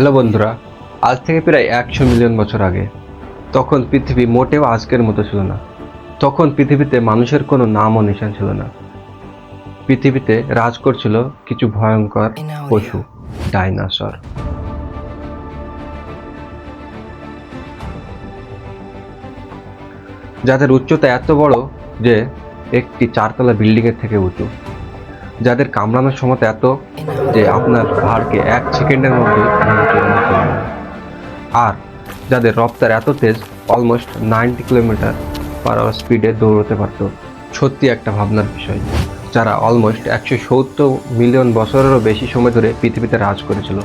Hello বন্ধুরা, আজ থেকে প্রায় 100 মিলিয়ন বছর আগে তখন পৃথিবী মোটেও আজকের মতো ছিল না। তখন পৃথিবীতে মানুষের কোনো নাম ও নিশান ছিল না। পৃথিবীতে রাজ করছিল কিছু ভয়ঙ্কর পশু, ডাইনোসর। যাদের উচ্চতা এত বড় যে একটি চারতলা বিল্ডিং এর থেকে উঁচু, যাদের কামড়ানোর ক্ষমতা এত যে আপনার ঘাড়কে 1 সেকেন্ডের মধ্যে ভেঙে চুরমার করে দেবে। আর যাদের রফতার এত তেজ, অলমোস্ট 90 কিলোমিটার/আওয়ার স্পিডে দৌড়তে পারত। সত্যি একটা ভাবনার বিষয়। যারা অলমোস্ট 170 মিলিয়ন বছরেরও বেশি সময় ধরে পৃথিবীতে রাজ করেছিল,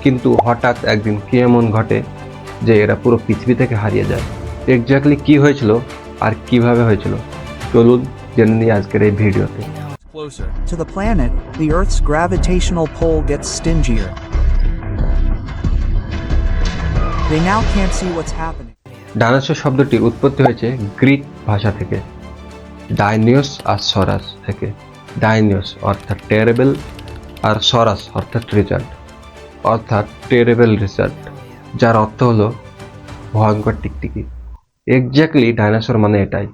কিন্তু হঠাৎ একদিন কি এমন ঘটে যে এরা পুরো পৃথিবী থেকে হারিয়ে যায়। এক্স্যাক্টলি কি হয়েছিল আর কিভাবে হয়েছিল, চলুন জেনে নিই আজকের এই ভিডিওতে। Closer to the planet, the Earth's gravitational pull gets stingier. They now can't see what's happening. Dinosaur শব্দটির উৎপত্তি হয়েছে গ্রিক ভাষা থেকে, ডাইনিয়স আর সরাস থেকে। ডাইনিয়স অর্থাৎ টেরেবল আর সরাস অর্থাৎ রিচার্ড, অর্থাৎ টেরেবল রিচার্ড, যার অর্থ হলো ভয়ঙ্কর টিকটিকি। এক্স্যাক্টলি ডাইনোসর মানে এটাই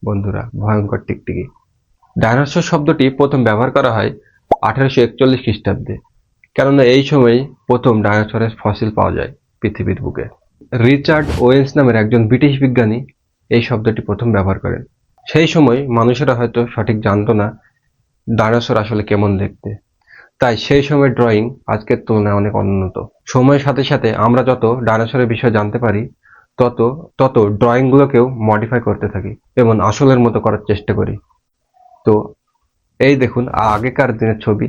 বন্ধুরা, ভয়ঙ্কর টিকটিকি। ডাইনোসর শব্দটি প্রথম ব্যবহার করা হয় 1841 খ্রিস্টাব্দে, কেননা এই সময় প্রথম ডাইনোসরের ফসিল পাওয়া যায় পৃথিবীর বুকে। রিচার্ড ওয়েন্স নামের একজন ব্রিটিশ বিজ্ঞানী এই শব্দটি প্রথম ব্যবহার করেন। সেই সময় মানুষেরা হয়তো সঠিক জানতো না ডাইনোসর আসলে কেমন দেখতে, তাই সেই সময়ের ড্রয়িং আজকের তুলনায় অনেক উন্নত। সময়ের সাথে সাথে আমরা যত ডাইনোসরের বিষয়ে জানতে পারি, তত তত ড্রয়িংগুলোকেও মডিফাই করতে থাকি এবং আসলের মতো করার চেষ্টা করি। তো এই দেখুন আগেকার দিনের ছবি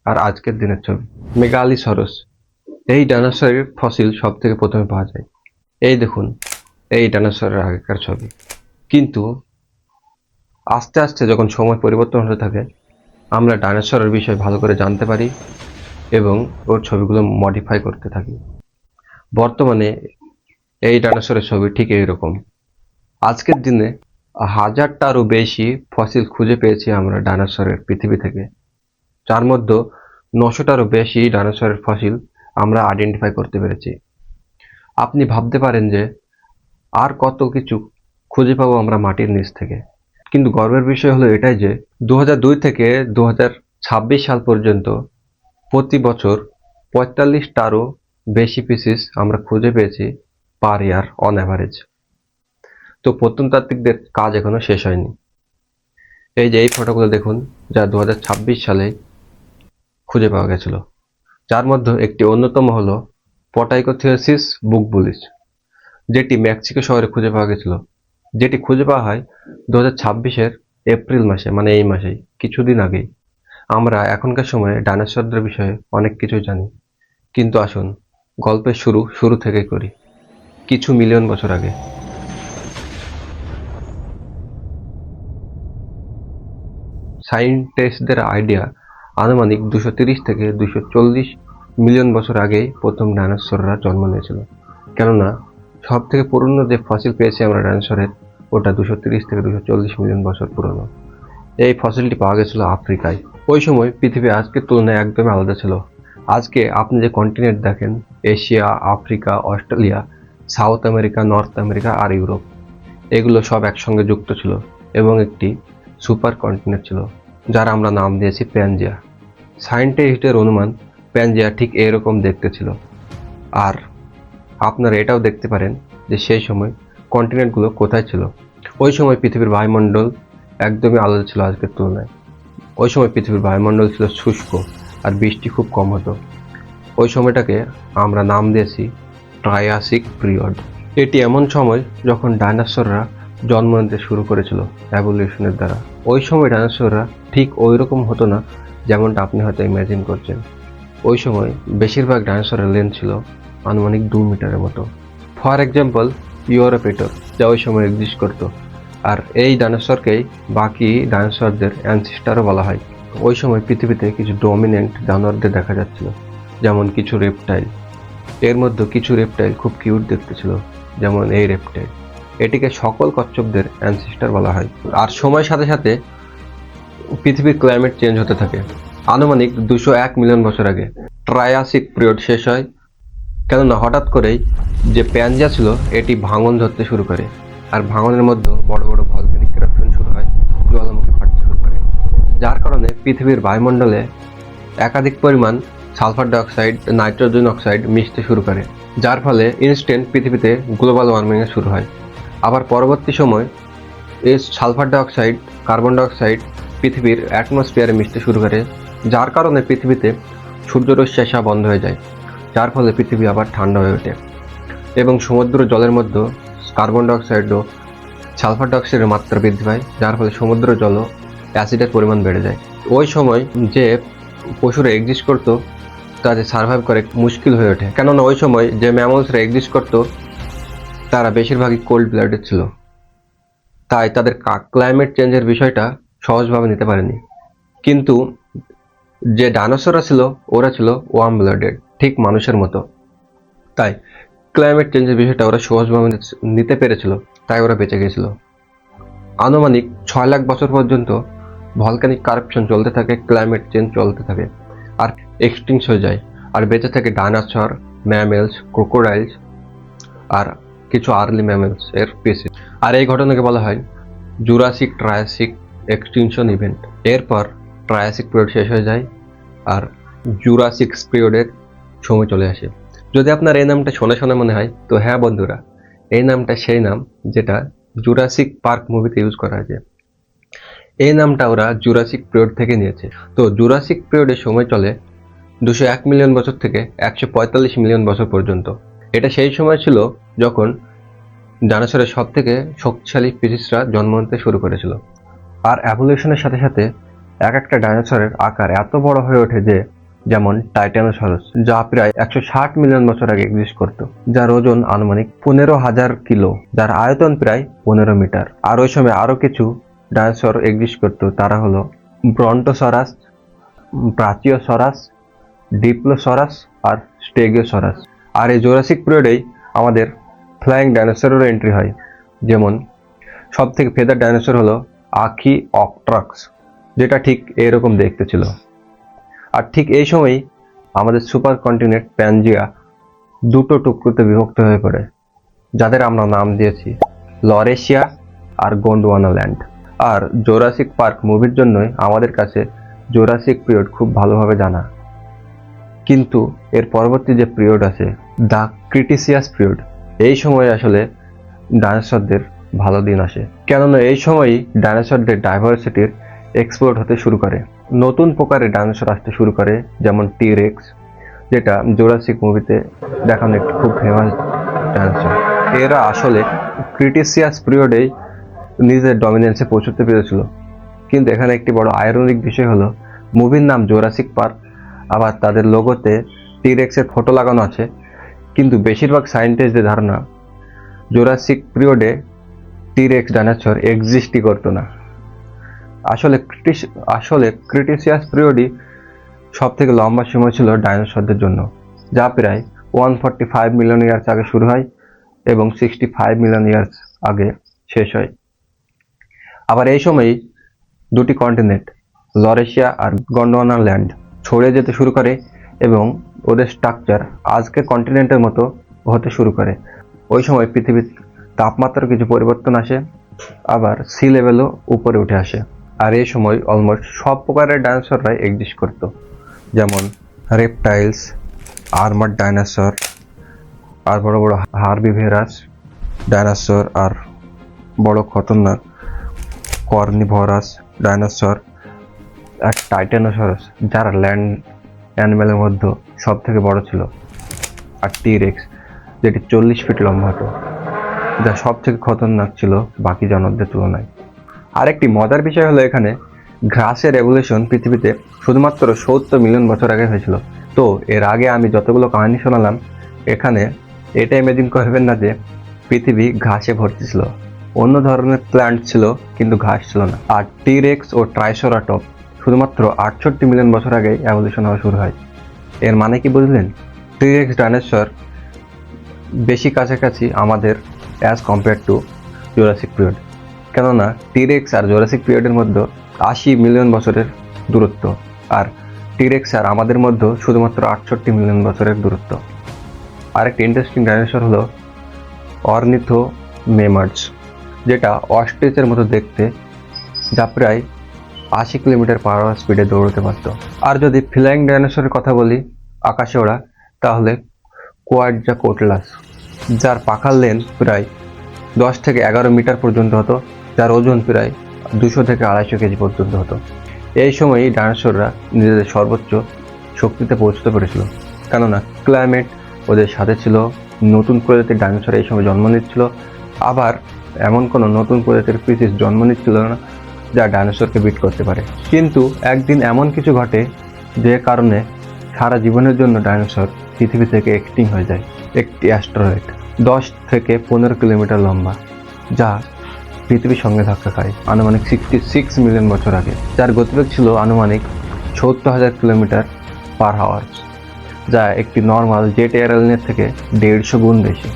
আর আজকের দিনের ছবি। মেগালিসরস, এই ডাইনোসরের ফসিল সব থেকে প্রথমে পাওয়া যায়। এই দেখুন এই ডাইনোসরের আগেকার ছবি। কিন্তু আস্তে আস্তে যখন সময় পরিবর্তন হতে থাকে, আমরা ডাইনোসরের বিষয়ে ভালো করে জানতে পারি এবং ওর ছবিগুলো মডিফাই করতে থাকি। বর্তমানে এই ডাইনোসরের ছবি ঠিক এইরকম। আজকের দিনে 1000টারও বেশি ফসিল খুঁজে পেয়েছি আমরা ডাইনোসরের পৃথিবী থেকে, যার মধ্যে 900টারও বেশি ডাইনোসরের ফসিল আমরা আইডেন্টিফাই করতে পেরেছি। আপনি ভাবতে পারেন যে আর কত কিছু খুঁজে পাবো আমরা মাটির নিচ থেকে, কিন্তু গর্বের বিষয় হলো এটাই যে 2002 থেকে 2026 সাল পর্যন্ত প্রতি বছর 45টারও বেশি পিসিস আমরা খুঁজে পেয়েছি পার ইয়ার অন অ্যাভারেজ। তো প্রত্নতাত্ত্বিকদের কাজ এখনো শেষ হয়নি। এই যে এই ফটোগুলো দেখুন, যা 2026 সালে খুঁজে পাওয়া গেছিল, যার মধ্যে একটি অন্যতম হলো পটাইকোথিওসিস বুকবুলিস, যেটি মেক্সিকো শহরে খুঁজে পাওয়া গেছিল। যেটি খুঁজে পাওয়া হয় 2026-এর এপ্রিল মাসে, মানে এই মাসেই, কিছুদিন আগেই। আমরা এখনকার সময়ে ডাইনোসরদের বিষয়ে অনেক কিছু জানি, কিন্তু আসুন গল্পের শুরু থেকেই করি, কিছু মিলিয়ন বছর আগে। সায়েন্টিস্টদের আইডিয়া, আনুমানিক 230 থেকে 240 মিলিয়ন বছর আগেই প্রথম ডাইনোসররা জন্ম নিয়েছিল। কেননা সব থেকে পুরনো যে ফসিল পেয়েছি আমরা ডাইনোসরের, ওটা 230 থেকে 240 মিলিয়ন বছর পুরনো। এই ফসিলটি পাওয়া গেছিল আফ্রিকায়। ওই সময় পৃথিবী আজকের তুলনায় একদমই আলাদা ছিল। আজকে আপনি যে কন্টিনেন্ট দেখেন, Asia, Africa, Australia, South America, North America আর ইউরোপ, এগুলো সব একসঙ্গে যুক্ত ছিল এবং একটি সুপার কন্টিনেন্ট ছিল, যার আমরা নাম দিয়েছি প্যানজিয়া। সায়েন্টিস্টদের অনুমান প্যানজিয়া ঠিক এরকম দেখতে ছিল। আর আপনারা এটাও দেখতে পারেন যে সেই সময় কন্টিনেন্টগুলো কোথায় ছিল। ওই সময় পৃথিবীর বায়ুমণ্ডল একদমই আলাদা ছিল আজকের তুলনায়। ওই সময় পৃথিবীর বায়ুমণ্ডল ছিল শুষ্ক আর বৃষ্টি খুব কম হতো। ওই সময়টাকে আমরা নাম দিয়েছি ট্রায়াসিক পিরিয়ড। এটি এমন সময় যখন ডাইনোসররা জন্ম নিতে শুরু করেছিল এভলিউশনের দ্বারা। ওই সময় ডাইনোসররা ঠিক ওই রকম হতো না যেমনটা আপনি হয়তো ইমাজিন করছেন। ওই সময় বেশিরভাগ ডাইনোসরের লেন্থ ছিল আনুমানিক 2 মিটারের মতো। ফর এক্সাম্পল ইউরোপেটর, যা ওই সময় এক্সিস্ট করতো, আর এই ডাইনোসরকেই বাকি ডাইনোসরদের অ্যানসেস্টরও বলা হয়। ওই সময় পৃথিবীতে কিছু ডমিনেন্ট জানোয়ারদের দেখা যাচ্ছিল, যেমন কিছু রেপটাইল। এর মধ্যে কিছু রেপটাইল খুব কিউট দেখতে ছিল, যেমন এই রেপটাইল। এটিকে সকল কচ্ছপদের অ্যানসেস্টর বলা হয়। আর সময়ের সাথে সাথে পৃথিবীর ক্লাইমেট চেঞ্জ হতে থাকে। আনুমানিক 201 মিলিয়ন বছর আগে ট্রায়াসিক পিরিয়ড শেষ হয় কেননা হঠাৎ করেই যে প্যানজিয়া ছিল এটি ভাঙন ধরতে শুরু করে, আর ভাঙনের মধ্যে বড় বড় ভলক্যানিক ইরাপশন শুরু হয়, জ্বালামুখী ফাটতে শুরু করে, যার কারণে পৃথিবীর বায়ুমণ্ডলে একাধিক পরিমাণ সালফার ডাইঅক্সাইড, নাইট্রোজেন অক্সাইড মিশতে শুরু করে, যার ফলে ইনস্ট্যান্ট পৃথিবীতে গ্লোবাল ওয়ার্মিং শুরু হয়। আবার পরবর্তী সময় এই সালফার ডাইঅক্সাইড, কার্বন ডাইঅক্সাইড পৃথিবীর অ্যাটমসফিয়ারে মিশতে শুরু করে, যার কারণে পৃথিবীতে সূর্যরশ্মি আসা বন্ধ হয়ে যায়, যার ফলে পৃথিবী আবার ঠান্ডা হয়ে ওঠে এবং সমুদ্র জলের মধ্যে কার্বন ডাইঅক্সাইড ও সালফার ডাইঅক্সাইডের মাত্রা বৃদ্ধি পায়, যার ফলে সমুদ্র জল অ্যাসিডের পরিমাণ বেড়ে যায়। ওই সময় যে পশুরা এক্সিস্ট করতো তাদের সার্ভাইভ করে মুশকিল হয়ে ওঠে, কেননা ওই সময় যে ম্যামলসরা এক্সিস্ট করতো তারা বেশিরভাগই কোল্ড ব্লাডেড ছিল, তাই তাদের ক্লাইমেট চেঞ্জের বিষয়টা সহজভাবে নিতে পারেনি। কিন্তু যে ডাইনোসররা ছিল ওরা ছিল ওয়ার্ম ব্লাডেড, ঠিক মানুষের মতো, তাই ক্লাইমেট চেঞ্জের বিষয়টা ওরা সহজভাবে নিতে পেরেছিল, তাই ওরা বেঁচে গিয়েছিল। আনুমানিক 6 লাখ বছর পর্যন্ত ভলক্যানিক কারপশন চলতে থাকে, ক্লাইমেট চেঞ্জ চলতে থাকে, আর এক্সটিংক্ট হয়ে যায়, আর বেঁচে থাকে ডাইনোসর, ম্যামেলস, ক্রোকোডাইলস আর কিছু আর্লি ম্যামেলস এর স্পিসিস। আর এই ঘটনাকে বলা হয় জুরাসিক ট্রায়াসিক এক্সটিংশন ইভেন্ট। এরপর ট্রায়াসিক পিরিয়ড শেষ হয়ে যায় আর জুরাসিক পিরিয়ডের সময় চলে আসে। যদি আপনার এই নামটা শোনা শোনা মনে হয়, তো হ্যাঁ বন্ধুরা, এই নামটা সেই নাম যেটা জুরাসিক পার্ক মুভিতে ইউজ করা হয়েছে। এই নামটা ওরা জুরাসিক পিরিয়ড থেকে নিয়েছে। তো জুরাসিক পিরিয়ডের সময় চলে 201 মিলিয়ন বছর থেকে 145 মিলিয়ন বছর পর্যন্ত। এটা সেই সময় ছিল যখন ডাইনোসরের সব থেকে শক্তিশালী স্পিসিসরা জন্ম নিতে শুরু করেছিল। আর এভলিউশনের সাথে সাথে এক একটা ডাইনোসরের আকার এত বড় হয়ে ওঠে যে, যেমন টাইটানোসরাস, যা প্রায় 160 মিলিয়ন বছর আগে এক্সিস্ট করত, যার ওজন আনুমানিক 15,000 কিলো, যার আয়তন প্রায় 15 মিটার। আর ওই সময় আরো কিছু ডাইনোসর এক্সিস্ট করত, তারা হলো ব্রন্টোসরাস, ব্রাচিওসরাস, ডিপ্লোসরাস আর স্টেগিওসরাস। আর এই জুরাসিক পিরিয়ডেই আমাদের ফ্লাইং ডাইনোসরেরও এন্ট্রি হয়, যেমন সব থেকে ফেদার ডাইনোসর হলো আর্কিওপট্রাক্স, যেটা ঠিক এরকম দেখতে ছিল। আর ঠিক এই সময়ই আমাদের সুপার কন্টিনেন্ট প্যানজিয়া দুটো টুকরোতে বিভক্ত হয়ে পড়ে, যাদের আমরা নাম দিয়েছি লরেশিয়া আর গোন্ডওয়ানা ল্যান্ড। আর জুরাসিক পার্ক মুভির জন্যই আমাদের কাছে জুরাসিক পিরিয়ড খুব ভালোভাবে জানা। কিন্তু এর পরবর্তী যে পিরিয়ড আছে, দ্য ক্রিটিসিয়াস পিরিয়ড, এই সময় আসলে ডাইনোসরদের ভালো দিন আসে, কেননা এই সময়ই ডাইনোসরদের ডাইভার্সিটির এক্সপ্লোর হতে শুরু করে। নতুন প্রকারের ডাইনোসর আসতে শুরু করে, যেমন টি-রেক্স, যেটা জুরাসিক মুভিতে দেখানো একটি খুব ফেমাস ডাইনোসর। এরা আসলে ক্রিটিসিয়াস পিরিয়ডেই নিজের ডমিনেন্সে পৌঁছতে পেরেছিল। কিন্তু এখানে একটি বড় আয়রনিক বিষয় হলো, মুভির নাম জুরাসিক পার্ক, আবার তাদের লোগোতে টি-রেক্সের ফটো লাগানো আছে, কিন্তু বেশিরভাগ সায়েন্টিস্টদের ধারণা জুরাসিক পিরিয়ডে টি-রেক্স ডাইনোসর এক্সিস্টই করতো না। আসলে ক্রিটিসিয়াস পিরিয়ডই সব থেকে লম্বা সময় ছিল ডাইনোসরদের জন্য, যা প্রায় 145 মিলিয়ন ইয়ার্স আগে শুরু হয় এবং 65 মিলিয়ন ইয়ার্স আগে শেষ হয়। আবার এই সময়ই দুটি কন্টিনেন্ট লরেশিয়া আর গন্ডওয়ানা ল্যান্ড ছড়িয়ে যেতে শুরু করে এবং ওদের স্ট্রাকচার আজকের কন্টিনেন্টের মতো হতে শুরু করে। ওই সময় পৃথিবীর তাপমাত্রার কিছু পরিবর্তন আসে, আবার সি লেভেলও উপরে উঠে আসে। আর এই সময় অলমোস্ট সব প্রকারের ডাইনোসররাই এক্সিস্ট করতো, যেমন রেপটাইলস, আর্মার ডাইনোসর, আর বড় বড় হার্বিভেরাস ডাইনোসর, আর বড় খতরনাক কর্নিভরাস ডাইনোসর, আর টাইটানোসরাস, যারা ল্যান্ড অ্যানিমেলের মধ্যে সব থেকে বড় ছিল, আর টি-রেক্স, যেটি 40 ফিট লম্বা হতো, যা সব থেকে খতরনাক ছিল বাকি জানোয়ারদের তুলনায়। আরেকটি মজার বিষয় হলো, এখানে ঘাসের এভলিউশন পৃথিবীতে শুধুমাত্র 70 মিলিয়ন বছর আগে হয়েছিল। তো এর আগে আমি যতগুলো কাহিনী শোনালাম, এখানে এটা ইমেজিন করবেন না যে পৃথিবী ঘাসে ভর্তি ছিল। অন্য ধরনের প্ল্যান্ট ছিল, কিন্তু ঘাস ছিল না। আর টি-রেক্স ও ট্রাইসেরাটপ শুধুমাত্র 68 মিলিয়ন বছর আগেই এভলিউশন হওয়া শুরু হয়। এর মানে কি বুঝলেন? টি-রেক্স ডাইনোসর বেশি কাছাকাছি আমাদের as compare to Jurassic period, কেননা টি-রেক্স আর জুরাসিক পিরিয়ডের মধ্যে 80 মিলিয়ন বছরের দূরত্ব, আর টি-রেক্স আর আমাদের মধ্যে শুধুমাত্র 68 মিলিয়ন বছরের দূরত্ব। আরেকটি ইন্টারেস্টিং ডাইনোসর হলো অর্নিথোমেমার্স, যেটা অস্ট্রিচের মতো দেখতে, যা প্রায় 80 কিলোমিটার/আওয়ার স্পিডে দৌড়তে পারত। আর যদি ফ্লাইং ডাইনোসরের কথা বলি আকাশে ওড়া, তাহলে কোয়াডজাকোটলাস, যার পাখার লেন্থ প্রায় 10 থেকে 11 মিটার পর্যন্ত হতো, যার ওজন প্রায় 200 থেকে 250 কেজি পর্যন্ত হতো। এই সময়ই ডাইনোসররা নিজেদের সর্বোচ্চ শক্তিতে পৌঁছতে পেরেছিল, কেননা ক্লাইমেট ওদের সাথে ছিল। নতুন প্রজাতির ডাইনোসর এই সময় জন্ম নিচ্ছিল, আবার এমন কোনো নতুন প্রজাতির স্পিসিস জন্ম নিচ্ছিল না যা ডাইনোসরকে বিট করতে পারে। কিন্তু একদিন এমন কিছু ঘটে যে কারণে সারা জীবনের জন্য ডাইনোসর পৃথিবী থেকে এক্সটিং হয়ে যায়। একটি অ্যাস্টেরয়েড 10 থেকে 15 কিলোমিটার লম্বা, যা পৃথিবীর সঙ্গে ধাক্কা খায় আনুমানিক 66 মিলিয়ন বছর আগে, যার গতিবেগ ছিল আনুমানিক 70,000 কিলোমিটার/আওয়ার, যা একটি নর্মাল জেট এয়ারলাইনের থেকে 150 গুণ বেশি।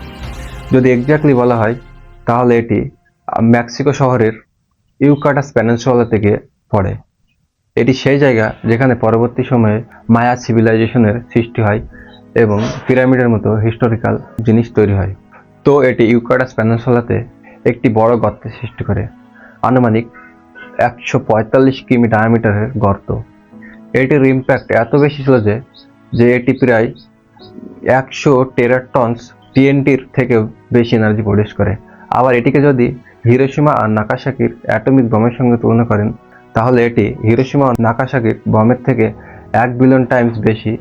যদি এক্স্যাক্টলি বলা হয় তাহলে এটি মেক্সিকো শহরের ইউকাটাস পেনিনসুলা থেকে পড়ে। এটি সেই জায়গা যেখানে পরবর্তী সময়ে মায়া সিভিলাইজেশনের সৃষ্টি হয় এবং পিরামিডের মতো হিস্টোরিক্যাল জিনিস তৈরি হয়। তো এটি ইউকাটাস পেনিনসুলাতে একটি বড় গর্তের সৃষ্টি করে, আনুমানিক 145 কিমি ডায়ামিটারের গর্ত। এটির ইম্প্যাক্ট এত বেশি ছিল যে এটি প্রায় 100 টেরাটনস টিএনটির থেকেও বেশি এনার্জি প্রডিউস করে। আবার এটিকে যদি হিরোশিমা আর নাগাসাকির অ্যাটমিক বোমের সঙ্গে তুলনা করেন, তাহলে এটি হিরোশিমা আর নাগাসাকির বোমের থেকে 1 বিলিয়ন টাইমস বেশি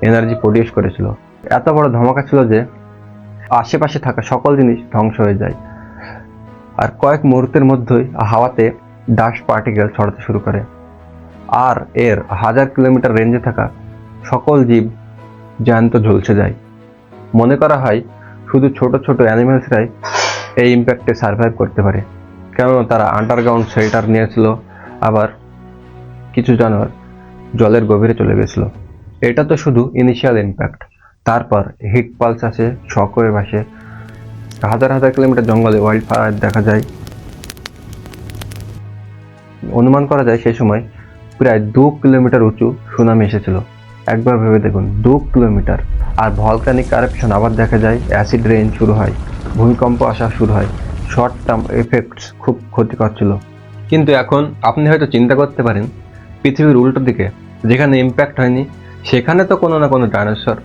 এনার্জি প্রডিউস করেছিল। এত বড় ধমাকা ছিল যে আশেপাশে থাকা সকল জিনিস ধ্বংস হয়ে যায়, আর কয়েক মুহূর্তের মধ্যেই হাওয়াতে ডাস্ট পার্টিকেল ছড়াতে শুরু করে, আর এর 1000 কিলোমিটার রেঞ্জে থাকা সকল জীব জ্যান্ত ঝলসে যায়। মনে করা হয় শুধু ছোট ছোট অ্যানিমেলসরাই এই ইম্প্যাক্টে সার্ভাইভ করতে পারে, কেননা তারা আন্ডারগ্রাউন্ড শেল্টার নিয়েছিল, আবার কিছু জানোয়ার জলের গভীরে চলে গেছিল। এটা তো শুধু ইনিশিয়াল ইম্প্যাক্ট। তারপর হিট পালস আসে, শকওয়েভ আসে, হাজার হাজার কিলোমিটার জঙ্গলে ওয়াইল্ড ফায়ার দেখা যায়। অনুমান করা যায় সেই সময় প্রায় 2 কিলোমিটার উঁচু সুনামি এসেছিল। একবার ভেবে দেখুন, 2 কিলোমিটার। আর ভলকানিক এরাপশন আবার দেখা যায়, অ্যাসিড রেইন শুরু হয়, ভূমিকম্প আসা শুরু হয়। শর্ট টার্ম এফেক্টস খুব ক্ষতিকর ছিল। কিন্তু এখন আপনি হয়তো চিন্তা করতে পারেন, পৃথিবীর উল্টো দিকে যেখানে ইম্প্যাক্ট হয়নি সেখানে তো কোনো না কোনো ডাইনোসর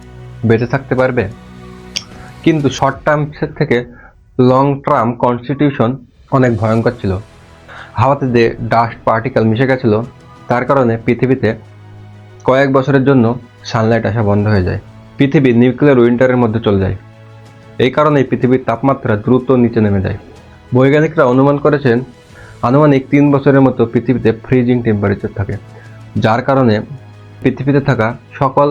বেঁচে থাকতে পারবে। কিন্তু শর্ট টার্মসের থেকে লং টার্ম কনস্টিটিউশন অনেক ভয়ঙ্কর ছিল। হাওয়াতে যে ডাস্ট পার্টিকেল মিশে গেছিল, তার কারণে পৃথিবীতে কয়েক বছরের জন্য সানলাইট আসা বন্ধ হয়ে যায়। পৃথিবী নিউক্লিয়ার উইন্টারের মধ্যে চলে যায়। এই কারণেই পৃথিবীর তাপমাত্রা দ্রুত নিচে নেমে যায়। বৈজ্ঞানিকরা অনুমান করেছেন আনুমানিক 3 বছরের মতো পৃথিবীতে ফ্রিজিং টেম্পারেচার থাকে, যার কারণে পৃথিবীতে থাকা সকল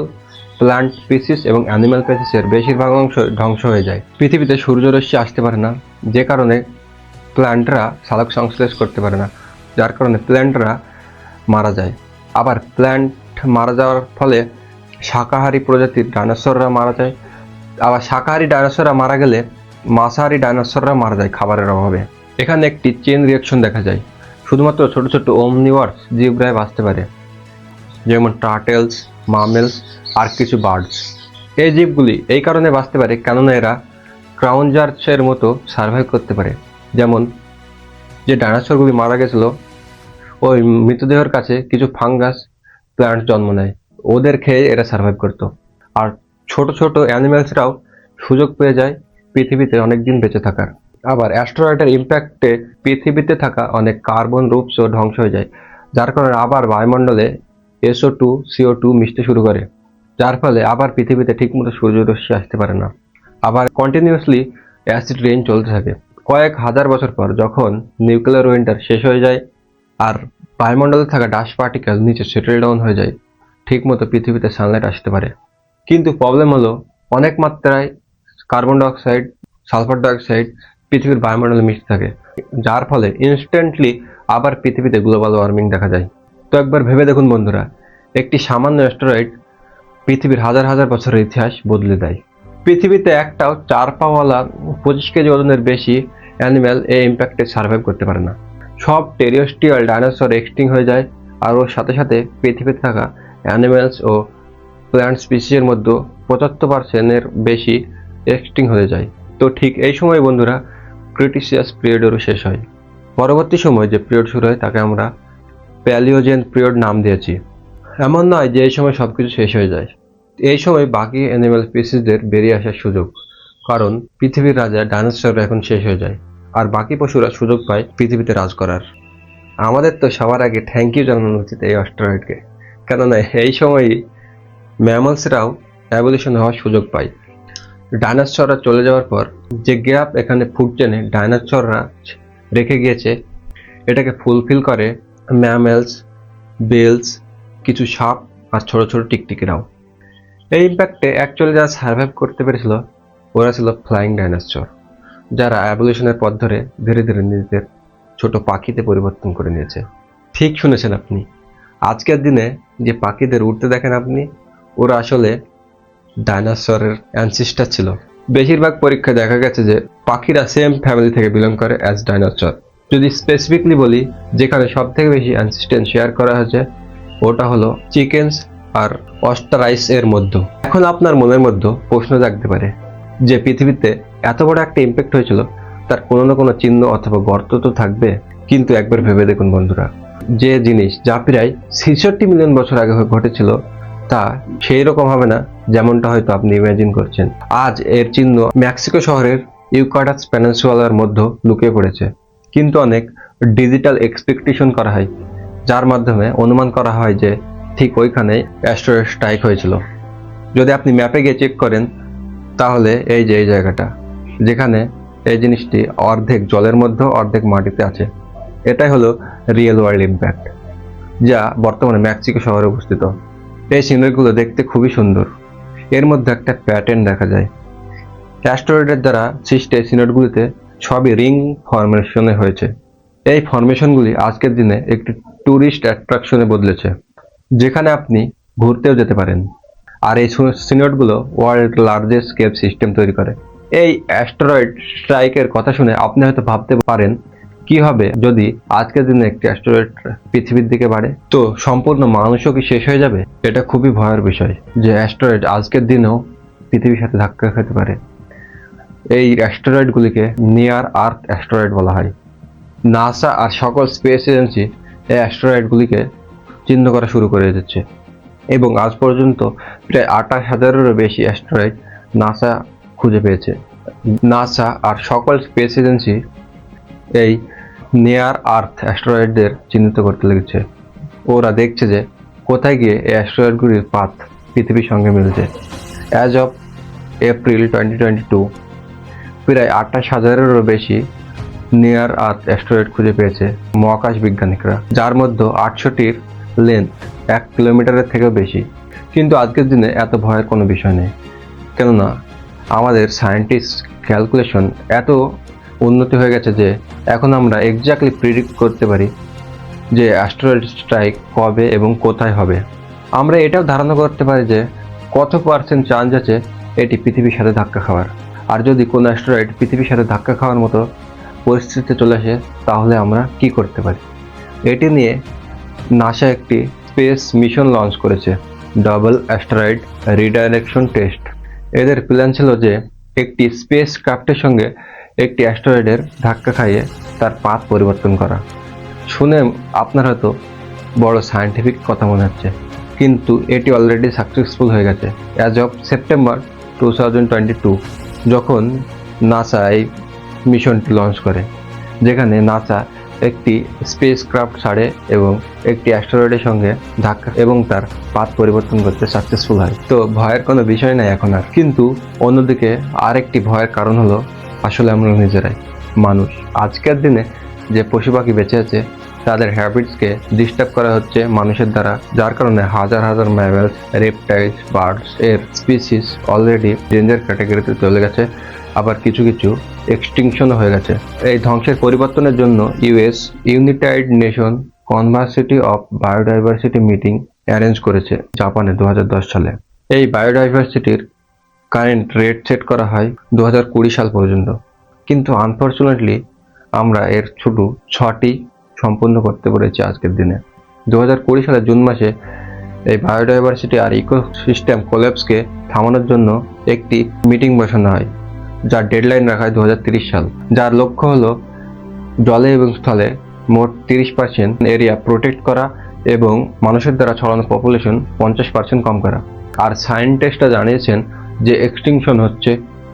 প্ল্যান্ট স্পিসিস এবং অ্যানিম্যাল স্পিসিসের বেশিরভাগ অংশ ধ্বংস হয়ে যায়। পৃথিবীতে সূর্যরশ্মি আসতে পারে না, যে কারণে প্ল্যান্টরা সালোক সংশ্লেষ করতে পারে না, যার কারণে প্ল্যান্টরা মারা যায়। আবার প্ল্যান্ট মারা যাওয়ার ফলে শাকাহারী প্রজাতির ডাইনোসররা মারা যায়। আবার শাকাহারী ডাইনোসররা মারা গেলে মাংসাহারী ডাইনোসররা মারা যায় খাবারের অভাবে। এখানে একটি চেন রিয়াকশন দেখা যায়। শুধুমাত্র ছোট ছোট ওমনিভার্স জীবরাই বাঁচতে পারে, যেমন টার্টেলস, মামেলস আর কিছু বার্ডস। এই জীবগুলি এই কারণে বাঁচতে পারে কেননা এরা ক্রাউনজার্চের মতো সার্ভাইভ করতে পারে। যেমন যে ডাইনোসরগুলি মারা গেছিল, ওই মৃতদেহের কাছে কিছু ফাঙ্গাস প্ল্যান্ট জন্ম নেয়, ওদের খেয়ে এরা সার্ভাইভ করতো। আর ছোট ছোট অ্যানিমেলসরাও সুযোগ পেয়ে যায় পৃথিবীতে অনেকদিন বেঁচে থাকার। আবার অ্যাস্টেরয়েডের ইম্প্যাক্টে পৃথিবীতে থাকা অনেক কার্বন রূপসও ধ্বংস হয়ে যায়, যার কারণে আবার বায়ুমণ্ডলে SO2, CO2 মিশতে শুরু করে, যার ফলে আবার পৃথিবীতে ঠিকমতো সূর্যরশ্মি আসতে পারে না। আবার কন্টিনিউয়াসলি অ্যাসিড রেইন চলতে থাকে। কয়েক হাজার বছর পর যখন নিউক্লিয়ার উইন্টার শেষ হয়ে যায় আর বায়ুমণ্ডলে থাকা ডাস্ট পার্টিকেল নিচে সেটেল ডাউন হয়ে যায়, ঠিকমতো পৃথিবীতে সানলাইট আসতে পারে। কিন্তু প্রবলেম হলো অনেক মাত্রায় কার্বন ডাইঅক্সাইড, সালফার ডাইঅক্সাইড পৃথিবীর বায়ুমণ্ডলে মিশতে থাকে, যার ফলে ইনস্ট্যান্টলি আবার পৃথিবীতে গ্লোবাল ওয়ার্মিং দেখা যায়। তো একবার ভেবে দেখুন বন্ধুরা, একটি সামান্য অ্যাস্টেরয়েড পৃথিবীর হাজার হাজার বছরের ইতিহাস বদলে দেয়। পৃথিবীতে একটাও 4 পাওয়ালা 25 কেজি ওজনের বেশি অ্যানিম্যাল এই ইম্প্যাক্টে সার্ভাইভ করতে পারে না। সব টেরিস্ট্রিয়াল ডাইনোসর এক্সটিং হয়ে যায়, আর ওর সাথে সাথে পৃথিবীতে থাকা অ্যানিম্যালস ও প্ল্যান্ট স্পিসিসের মধ্যে 75% বেশি এক্সটিং হয়ে যায়। তো ঠিক এই সময় বন্ধুরা ক্রিটিসিয়াস পিরিয়ডেরও শেষ হয়। পরবর্তী সময় যে পিরিয়ড শুরু হয় তাকে আমরা প্যালিওজেন পিরিয়ড নাম দিয়েছি। এমন নয় যে এই সময় সবকিছু শেষ হয়ে যায়, এই সময় বাকি অ্যানিমাল স্পিসিসদের বেরিয়ে আসার সুযোগ, কারণ পৃথিবীর রাজা ডাইনোসর এখন শেষ হয়ে যায় আর বাকি পশুরা সুযোগ পায় পৃথিবীতে রাজ করার। আমাদের তো সবার আগে থ্যাংক ইউ জানানো উচিত এই অ্যাস্টেরয়েডকে, কেননা এই সময়ই ম্যামলসরাও অ্যাভলিউশন হওয়ার সুযোগ পায়। ডাইনোসররা চলে যাওয়ার পর যে গ্যাপ এখানে ফুড চেনে ডাইনোসররা রেখে গিয়েছে, এটাকে ফুলফিল করে ম্যামেলস, বেলস, কিছু সাপ আর ছোট ছোট টিকটিকিরাও। এই ইম্প্যাক্টে অ্যাকচুয়ালি যারা সার্ভাইভ করতে পেরেছিল ওরা ছিল ফ্লাইং ডাইনোসর, যারা অ্যাভলিউশনের পথ ধরে ধীরে ধীরে নিজেদের ছোট পাখিতে পরিবর্তন করে নিয়েছে। ঠিক শুনেছেন আপনি, আজকের দিনে যে পাখিদের উড়তে দেখেন আপনি, ওরা আসলে ডাইনোসরের অ্যানসিস্টার ছিল। বেশিরভাগ পরীক্ষায় দেখা গেছে যে পাখিরা সেম ফ্যামিলি থেকে বিলং করে অ্যাজ ডাইনোসর। যদি স্পেসিফিকলি বলি, যেখানে সব থেকে বেশি অ্যানসিস্টেন্স শেয়ার করা হয়েছে ওটা হলো চিকেন্স আর অস্টারাইস এর মধ্যে। এখন আপনার মনের মধ্যে প্রশ্ন জাগতে পারে যে পৃথিবীতে এত বড় একটা ইম্প্যাক্ট হয়েছিল, তার কোনো না কোনো চিহ্ন অথবা গর্ত তো থাকবে। কিন্তু একবার ভেবে দেখুন বন্ধুরা, যে জিনিস যা প্রায় 66 মিলিয়ন বছর আগে ঘটেছিল তা সেই রকম হবে না যেমনটা হয়তো আপনি ইমাজিন করছেন। আজ এর চিহ্ন মেক্সিকো শহরের ইউকাটাস পেনিনসুলার মধ্যে লুকিয়ে পড়েছে। কিন্তু অনেক ডিজিটাল এক্সপেকটেশন করা হয়, যার মাধ্যমে অনুমান করা হয় যে ঠিক ওইখানেই অ্যাস্টেরয়েড স্ট্রাইক হয়েছিল। যদি আপনি ম্যাপে গিয়ে চেক করেন তাহলে এই যে এই জায়গাটা, যেখানে এই জিনিসটি অর্ধেক জলের মধ্যে অর্ধেক মাটিতে আছে, এটাই হলো রিয়েল ওয়ার্ল্ড ইম্প্যাক্ট, যা বর্তমানে মেক্সিকো শহরে অবস্থিত। এই সিনারিগুলো দেখতে খুবই সুন্দর, এর মধ্যে একটা প্যাটার্ন দেখা যায়। অ্যাস্টেরয়েডের দ্বারা সৃষ্ট এই সিনারিগুলিতে সবই রিং ফরমেশনে হয়েছে। এই ফরমেশনগুলি আজকের দিনে একটি ট্যুরিস্ট অ্যাট্রাকশনে বদলেছে, যেখানে আপনি ঘুরতেও যেতে পারেন। আর এই সিনোডগুলো ওয়ার্ল্ড লার্জেস্ট কেভ সিস্টেম তৈরি করে। এই অ্যাস্টেরয়েড স্ট্রাইকের কথা শুনে আপনি হয়তো ভাবতে পারেন কি হবে যদি আজকের দিনে একটি অ্যাস্টেরয়েড পৃথিবীর দিকে বাড়ে, তো সম্পূর্ণ মানুষও কি শেষ হয়ে যাবে? এটা খুবই ভয়ের বিষয় যে অ্যাস্টেরয়েড আজকের দিনেও পৃথিবীর সাথে ধাক্কা খেতে পারে। এই অ্যাস্টেরয়েডগুলিকে নিয়ার আর্থ অ্যাস্টেরয়েড বলা হয়। নাসা আর সকল স্পেস এজেন্সি এই অ্যাস্টেরয়েডগুলিকে চিহ্ন করা শুরু করে দিচ্ছে এবং আজ পর্যন্ত প্রায় 28,000-এরও বেশি অ্যাস্টেরয়েড নাসা খুঁজে পেয়েছে। নাসা আর সকল স্পেস এজেন্সি এই নিয়ার আর্থ অ্যাস্টেরয়েডদের চিহ্নিত করতে লেগেছে। ওরা দেখছে যে কোথায় গিয়ে এই অ্যাস্টেরয়েডগুলির পাথ পৃথিবীর সঙ্গে মিলছে। অ্যাজ অফ এপ্রিল 2022 প্রায় 28,000-এরও বেশি নিয়ার আর্থ অ্যাস্টেরয়েড খুঁজে পেয়েছে মহাকাশ বিজ্ঞানীরা, যার মধ্যে 800টির লেন্থ 1 কিলোমিটারের থেকেও বেশি। কিন্তু আজকের দিনে এত ভয়ের কোনো বিষয় নেই, কেননা আমাদের সায়েন্টিস্ট ক্যালকুলেশন এত উন্নতি হয়ে গেছে যে এখন আমরা এক্স্যাক্টলি প্রিডিক্ট করতে পারি যে অ্যাস্টেরয়েড স্ট্রাইক কবে এবং কোথায় হবে। আমরা এটাও ধারণা করতে পারি যে কত % চান্স আছে এটি পৃথিবীর সাথে ধাক্কা খাওয়ার। আর যদি কোনো অ্যাস্টেরয়েড পৃথিবীর সাথে ধাক্কা খাওয়ার মতো পরিস্থিতিতে চলে আসে তাহলে আমরা কি করতে পারি? এটি নিয়ে নাসা একটি স্পেস মিশন লঞ্চ করেছে, ডাবল অ্যাস্টেরয়েড রিডাইরেকশন টেস্ট। এদের প্ল্যান ছিল যে একটি স্পেস ক্রাফটের সঙ্গে একটি অ্যাস্টেরয়েডের ধাক্কা খাইয়ে তার পাথ পরিবর্তন করা। শুনে আপনার হয়তো বড় সায়েন্টিফিক কথা মনে হচ্ছে, কিন্তু এটি অলরেডি সাকসেসফুল হয়ে গেছে। অ্যাজ অফ সেপ্টেম্বর 2022 যখন নাসা এই মিশনটি লঞ্চ করে, যেখানে নাসা একটি স্পেস ক্রাফট ছাড়ে এবং একটি অ্যাস্টেরয়েডের সঙ্গে ধাক্কা এবং তার পাথ পরিবর্তন করতে সাকসেসফুল হয়। তো ভয়ের কোনো বিষয় নাই এখন আর। কিন্তু অন্যদিকে আরেকটি ভয়ের কারণ হলো আসলে আমরা নিজেরাই মানুষ। আজকের দিনে যে পশু পাখি বেঁচে আছে তাদের হ্যাবিটসকে ডিস্টার্ব করা হচ্ছে মানুষের দ্বারা, যার কারণে হাজার হাজার ম্যামেলস, রেপটাইলস, বার্ডস এর স্পিসিস অলরেডি ডেঞ্জার ক্যাটাগরিতে চলে গেছে, আবার কিছু কিছু এক্সটিংশনও হয়ে গেছে। এই ধ্বংসের পরিবর্তনের জন্য US United Nation convention of biodiversity meeting arrange করেছে জাপানে 2010 সালে। এই বায়োডাইভার্সিটির কারেন্ট রেট সেট করা হয় 2020 সাল পর্যন্ত, কিন্তু আনফর্চুনেটলি আমরা এর শুধু 6টি সম্পূর্ণ করতে পেরেছি আজকের দিনে। 2020 সালের জুন মাসে এই বায়োডাইভার্সিটি আর ইকোসিস্টেম কোল্যাপসকে থামানোর জন্য একটি মিটিং বসানো হয়, যার ডেডলাইন রাখা হয় 2030 সাল, যার লক্ষ্য হলো জলে এবং স্থলে মোট 30% এরিয়া প্রোটেক্ট করা এবং মানুষের দ্বারা ছড়ানো পপুলেশন 50% কম করা। আর সায়েন্টিস্টরা জানিয়েছেন যে এক্সটিংশন হচ্ছে,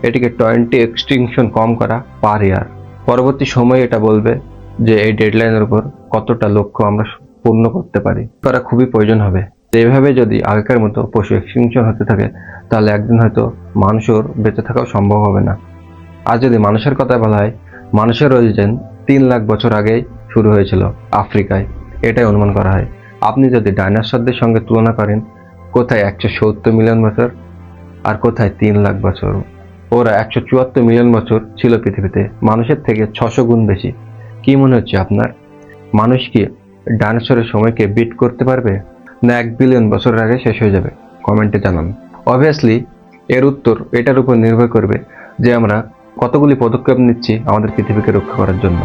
এটিকে 20 এক্সটিংশন কম করা পার ইয়ার। পরবর্তী সময়ে এটা বলবে যে এই ডেডলাইনের উপর কতটা লক্ষ্য আমরা পূর্ণ করতে পারি, করা খুবই প্রয়োজন হবে। এইভাবে যদি আগেকার মতো পশু এক্সটিংশন হতে থাকে, তাহলে একদিন হয়তো মানুষের বেঁচে থাকাও সম্ভব হবে না। আর যদি মানুষের কথা বলা হয়, মানুষের অরিজিন 3 লাখ বছর আগেই শুরু হয়েছিল আফ্রিকায়, এটাই অনুমান করা হয়। আপনি যদি ডাইনোসরদের সঙ্গে তুলনা করেন, কোথায় 170 মিলিয়ন বছর আর কোথায় 3 লাখ বছর। ওরা 174 মিলিয়ন বছর ছিল পৃথিবীতে, মানুষের থেকে 600 গুণ বেশি। কি মনে হচ্ছে আপনার? মানুষ কি ডাইনোসরের সময়কে বিট করতে পারবে, না 1 বিলিয়ন বছরের আগে শেষ হয়ে যাবে? কমেন্টে জানান। অবভিয়াসলি এর উত্তর এটার উপর নির্ভর করবে যে আমরা কতগুলি পদক্ষেপ নিচ্ছি আমাদের পৃথিবীকে রক্ষা করার জন্য।